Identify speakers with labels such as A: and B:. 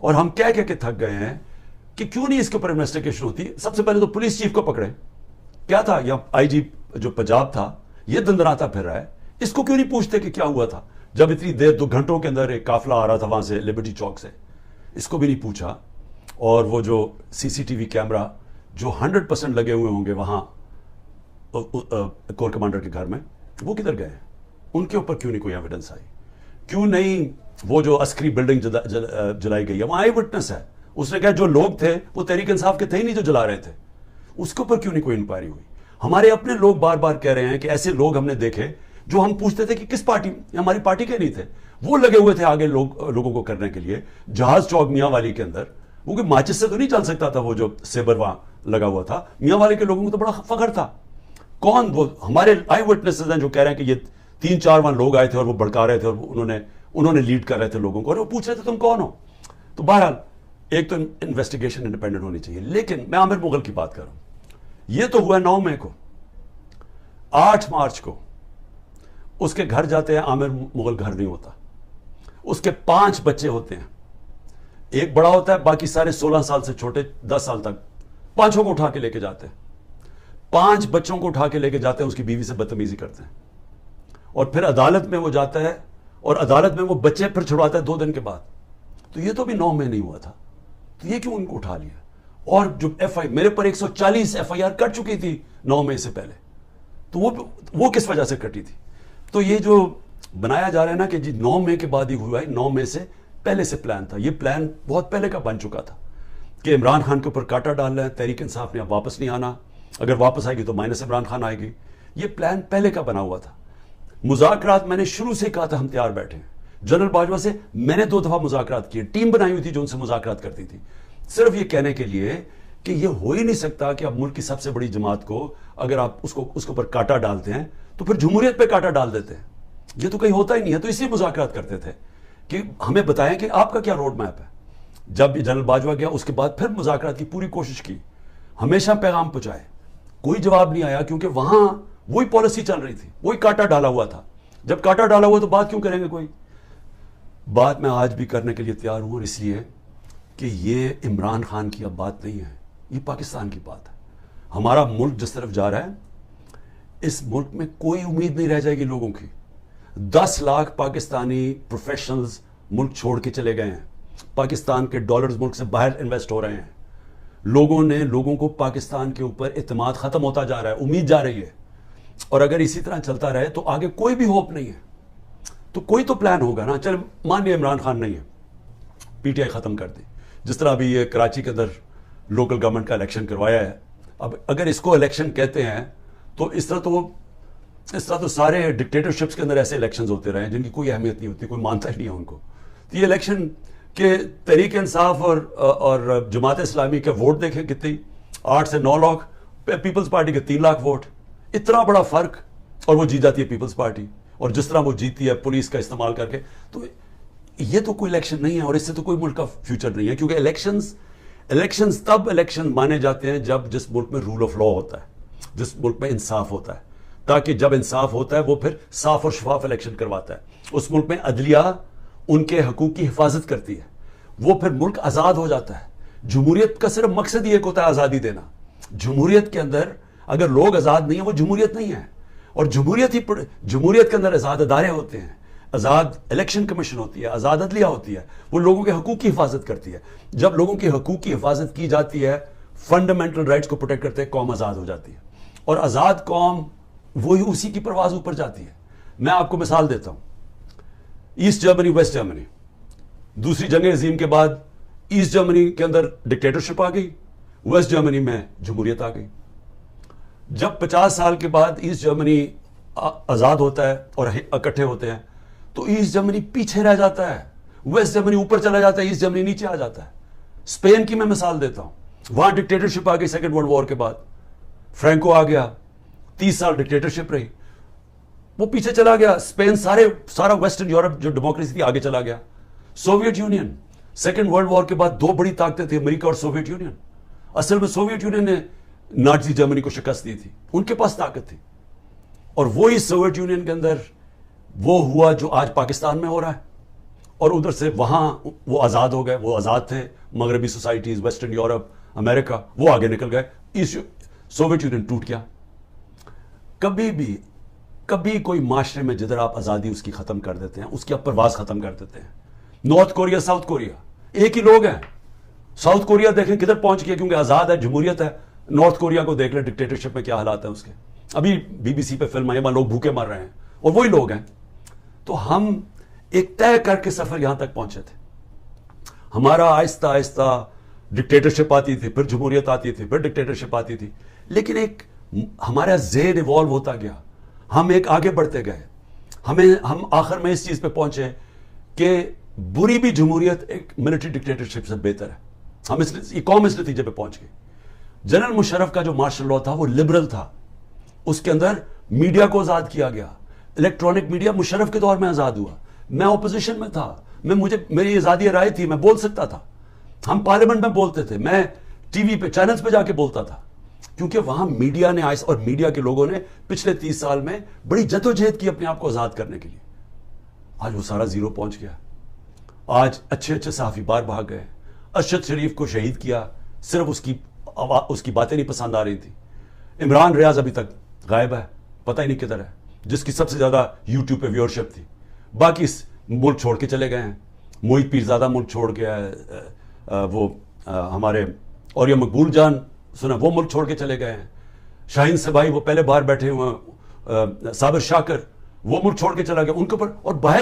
A: اور ہم کہہ کے تھک گئے ہیں کہ کیوں نہیں اس کے اوپر انویسٹیگیشن ہوتی. سب سے پہلے تو پولیس چیف کو پکڑے. کیا تھا یا آئی جی جو پنجاب تھا یہ دندراتا پھر رہا ہے, اس کو کیوں نہیں پوچھتے کہ کیا ہوا تھا جب اتنی دیر 2 گھنٹوں کے اندر ایک قافلہ آ رہا تھا وہاں سے لبرٹی چوک سے, اس کو بھی نہیں پوچھا. اور وہ جو سی سی ٹی وی کیمرہ جو 100% لگے ہوئے ہوں گے وہاں کور کمانڈر کے گھر میں, وہ کدھر گئے؟ ان کے اوپر کیوں نہیں کوئی ایویڈنس آئی؟ کیوں نہیں وہ جو عسکری بلڈنگ جلائی گئی ہے وہاں آئی وٹنس ہے, اس نے کہا جو لوگ تھے وہ تحریک انصاف کے تھے ہی نہیں جو جلا رہے تھے, اس کے اوپر کیوں نہیں کوئی انکوائری ہوئی؟ ہمارے اپنے لوگ بار بار کہہ رہے ہیں کہ ایسے لوگ ہم نے دیکھے جو ہم پوچھتے تھے کہ کس پارٹی, ہماری پارٹی کے نہیں تھے, وہ لگے ہوئے تھے آگے لوگوں کو کرنے کے لیے. جہاز چوک میاں والی کے اندر وہ کہ ماچس سے تو نہیں چل سکتا تھا وہ جو سیبر وہاں لگا ہوا تھا, میاں والے کے لوگوں کو تو بڑا فخر تھا. کون وہ ہمارے آئی وٹنسز ہیں جو کہہ رہے ہیں کہ یہ 3-4 وہاں لوگ آئے تھے اور وہ بھڑکا رہے تھے اور انہوں نے لیڈ کر رہے تھے لوگوں کو, اور وہ پوچھ رہے تھے تم کون ہو. تو بہرحال ایک تو انویسٹیگیشن انڈیپینڈنٹ ہونی چاہیے. لیکن میں عامر مغل کی بات کر رہا ہوں, یہ تو ہوا 9 مئی کو. 8 مارچ کو اس کے گھر جاتے ہیں, عامر مغل گھر نہیں ہوتا. اس کے 5 بچے ہوتے ہیں, ایک بڑا ہوتا ہے, باقی سارے 16 سال سے چھوٹے 10 سال تک. 5 کو اٹھا کے لے کے جاتے ہیں, 5 بچوں کو اٹھا کے لے کے جاتے ہیں, اس کی بیوی سے بدتمیزی کرتے ہیں, اور پھر عدالت میں وہ جاتا ہے اور عدالت میں وہ بچے پھر چھڑواتا ہے 2 دن کے بعد. تو یہ تو بھی 9 مئی نہیں ہوا تھا, تو یہ کیوں ان کو اٹھا لیا؟ اور جو میرے پر 140 FIR کٹ چکی تھی 9 مئی سے پہلے, تو وہ کس وجہ سے کٹی تھی؟ تو یہ جو بنایا جا رہا ہے نا کہ جی 9 مئی کے بعد ہی ہوا ہے, 9 مئی سے پہلے سے پلان تھا. یہ پلان بہت پہلے کا بن چکا تھا کہ عمران خان کے اوپر کاٹا ڈال رہے ہیں, تحریک انصاف نے اب واپس نہیں آنا, اگر واپس آئے گی تو مائنس عمران خان آئے گی. یہ پلان پہلے کا بنا ہوا تھا. مذاکرات میں نے شروع سے کہا تھا ہم تیار بیٹھے ہیں. جنرل باجوہ سے میں نے 2 دفعہ مذاکرات کیے, ٹیم بنائی ہوئی تھی جو ان سے مذاکرات کرتی تھی, صرف یہ کہنے کے لیے کہ یہ ہو ہی نہیں سکتا کہ اب ملک کی سب سے بڑی جماعت کو اگر آپ اس کے اوپر کاٹا ڈالتے ہیں تو پھر جمہوریت پہ کاٹا ڈال دیتے ہیں. یہ تو کہیں ہوتا ہی نہیں ہے. تو اسی مذاکرات کرتے تھے کہ ہمیں بتائیں کہ آپ کا کیا روڈ میپ ہے. جب جنرل باجوہ گیا اس کے بعد پھر مذاکرات کی پوری کوشش کی, ہمیشہ پیغام پہنچائے, کوئی جواب نہیں آیا, کیونکہ وہاں وہی پالیسی چل رہی تھی, وہی کاٹا ڈالا ہوا تھا. جب کاٹا ڈالا ہوا تو بات کیوں کریں گے کوئی؟ بات میں آج بھی کرنے کے لیے تیار ہوں, اور اس لیے کہ یہ عمران خان کی اب بات نہیں ہے, یہ پاکستان کی بات ہے. ہمارا ملک جس طرف جا رہا ہے, اس ملک میں کوئی امید نہیں رہ جائے گی لوگوں کی. 10 لاکھ پاکستانی پروفیشنلز ملک چھوڑ کے چلے گئے ہیں, پاکستان کے ڈالرز ملک سے باہر انویسٹ ہو رہے ہیں. لوگوں کو پاکستان کے اوپر اعتماد ختم ہوتا جا رہا ہے, امید جا رہی ہے. اور اگر اسی طرح چلتا رہے تو آگے کوئی بھی ہوپ نہیں ہے. تو کوئی تو پلان ہوگا نا. چل مان لیا عمران خان نہیں ہے, پی ٹی آئی ختم کر دی, جس طرح ابھی یہ کراچی کے اندر لوکل گورنمنٹ کا الیکشن کروایا ہے. اب اگر اس کو الیکشن کہتے ہیں تو اس طرح تو سارے ڈکٹیٹرشپس کے اندر ایسے الیکشنز ہوتے رہے ہیں جن کی کوئی اہمیت نہیں ہوتی, کوئی مانتا ہی نہیں ہے ان کو. تو یہ الیکشن کہ تحریک انصاف اور جماعت اسلامی کے ووٹ دیکھیں کتنی, 8 سے 9 لاکھ, پیپلز پارٹی کے 3 لاکھ ووٹ, اتنا بڑا فرق, اور وہ جیت جاتی ہے پیپلز پارٹی. اور جس طرح وہ جیتی ہے پولیس کا استعمال کر کے, تو یہ تو کوئی الیکشن نہیں ہے, اور اس سے تو کوئی ملک کا فیوچر نہیں ہے. کیونکہ الیکشنز تب الیکشن مانے جاتے ہیں جب جس ملک میں رول آف لا ہوتا ہے, جس ملک میں انصاف ہوتا ہے, تاکہ جب انصاف ہوتا ہے وہ پھر صاف اور شفاف الیکشن کرواتا ہے. اس ملک میں عدلیہ ان کے حقوق کی حفاظت کرتی ہے, وہ پھر ملک آزاد ہو جاتا ہے. جمہوریت کا صرف مقصد یہ ہوتا ہے آزادی دینا. جمہوریت کے اندر اگر لوگ آزاد نہیں ہیں وہ جمہوریت نہیں ہے. اور جمہوریت کے اندر آزاد ادارے ہوتے ہیں, آزاد الیکشن کمیشن ہوتی ہے, آزاد عدلیہ ہوتی ہے, وہ لوگوں کے حقوق کی حفاظت کرتی ہے. جب لوگوں کے حقوق کی حفاظت کی جاتی ہے, فنڈامنٹل رائٹس کو پروٹیکٹ کرتے ہیں, قوم آزاد ہو جاتی ہے. اور آزاد قوم وہی اسی کی پرواز اوپر جاتی ہے. میں آپ کو مثال دیتا ہوں, ایسٹ جرمنی, ویسٹ جرمنی, دوسری جنگ عظیم کے بعد ایسٹ جرمنی کے اندر ڈکٹیٹرشپ آ گئی, ویسٹ جرمنی میں جمہوریت آ گئی. جب 50 سال کے بعد ایسٹ جرمنی آزاد ہوتا ہے اور اکٹھے ہوتے ہیں تو ایسٹ جرمنی پیچھے رہ جاتا ہے, ویسٹ جرمنی اوپر چلا جاتا ہے, ایسٹ جرمنی نیچے آ جاتا ہے. اسپین کی میں مثال دیتا ہوں, وہاں ڈکٹیٹرشپ آ گئی سیکنڈ ورلڈ وار کے بعد, فرینکو آ گیا, 30 سال ڈکٹیٹرشپ رہی, وہ پیچھے چلا گیا. اسپین سارا ویسٹرن یورپ جو ڈیموکریسی تھی آگے چلا گیا. Soviet Union, second world war کے بعد 2 بڑی طاقتیں تھیں, امریکہ اور سوویت یونین. اصل میں سوویت یونین نے نازی جرمنی کو شکست دی تھی, ان کے پاس طاقت تھی. اور وہی سوویت یونین کے اندر وہ ہوا جو آج پاکستان میں ہو رہا ہے. اور ادھر سے وہاں وہ آزاد ہو گئے، وہ آزاد تھے، مغربی سوسائٹیز، ویسٹرن یورپ، امریکہ، وہ آگے نکل گئے، سوویت یونین ٹوٹ گیا۔ کبھی کوئی معاشرے میں جدھر آپ آزادی اس کی ختم کر دیتے ہیں، اس کی آپ پرواز ختم کر دیتے ہیں۔ نارتھ کوریا، ساؤتھ کوریا ایک ہی لوگ ہیں۔ ساؤتھ کوریا دیکھیں کدھر پہنچ گیا، کیونکہ آزاد ہے، جمہوریت ہے۔ نارتھ کوریا کو دیکھ لیں، ڈکٹیٹرشپ میں کیا حالات ہیں اس کے۔ ابھی BBC پہ فلم آئی، وہاں لوگ بھوکے مر رہے ہیں، اور وہی لوگ ہیں۔ تو ہم ایک طے کر کے سفر یہاں تک پہنچے تھے۔ ہمارا آہستہ آہستہ ڈکٹیٹرشپ آتی تھی، پھر جمہوریت آتی تھی، پھر ڈکٹیٹرشپ آتی تھی، لیکن ایک ہمارا ذہن ایوالو ہوتا گیا، ہم ایک آگے بڑھتے گئے، ہم آخر میں اس چیز پہ پہنچے کہ بری بھی جمہوریت ایک ملٹری ڈکٹیٹرشپ سے بہتر ہے۔ یہ قوم اس نتیجے پہ پہنچ گئی۔ جنرل مشرف کا جو مارشل لاء تھا وہ لبرل تھا، اس کے اندر میڈیا کو آزاد کیا گیا، الیکٹرانک میڈیا مشرف کے دور میں آزاد ہوا۔ میں اپوزیشن میں تھا، میری آزادی رائے تھی، میں بول سکتا تھا، ہم پارلیمنٹ میں بولتے تھے، میں ٹی وی پہ چینلز پہ جا کے بولتا تھا، کیونکہ وہاں میڈیا نے اور میڈیا کے لوگوں نے پچھلے 30 سال میں بڑی جدوجہد کی اپنے آپ کو آزاد کرنے کے لیے۔ آج وہ سارا زیرو پہنچ گیا۔ آج اچھے صحافی باہر بھاگ گئے۔ ارشد شریف کو شہید کیا، صرف اس کی باتیں نہیں پسند آ رہی تھی۔ عمران ریاض ابھی تک غائب ہے، پتہ ہی نہیں کدھر ہے، جس کی سب سے زیادہ یوٹیوب پہ ویورشپ تھی۔ باقی ملک چھوڑ کے چلے گئے ہیں۔ محیط پیرزادہ ملک چھوڑ کے وہ ہمارے، اور یہ مقبول جان سنا، وہ ملک چھوڑ کے چلے گئے ہیں۔ شاہین سبائی وہ پہلے باہر بیٹھے ہوئے ہیں، صابر شاکر وہ ملک چھوڑ کے چلا گیا، ان کے اوپر اور باہر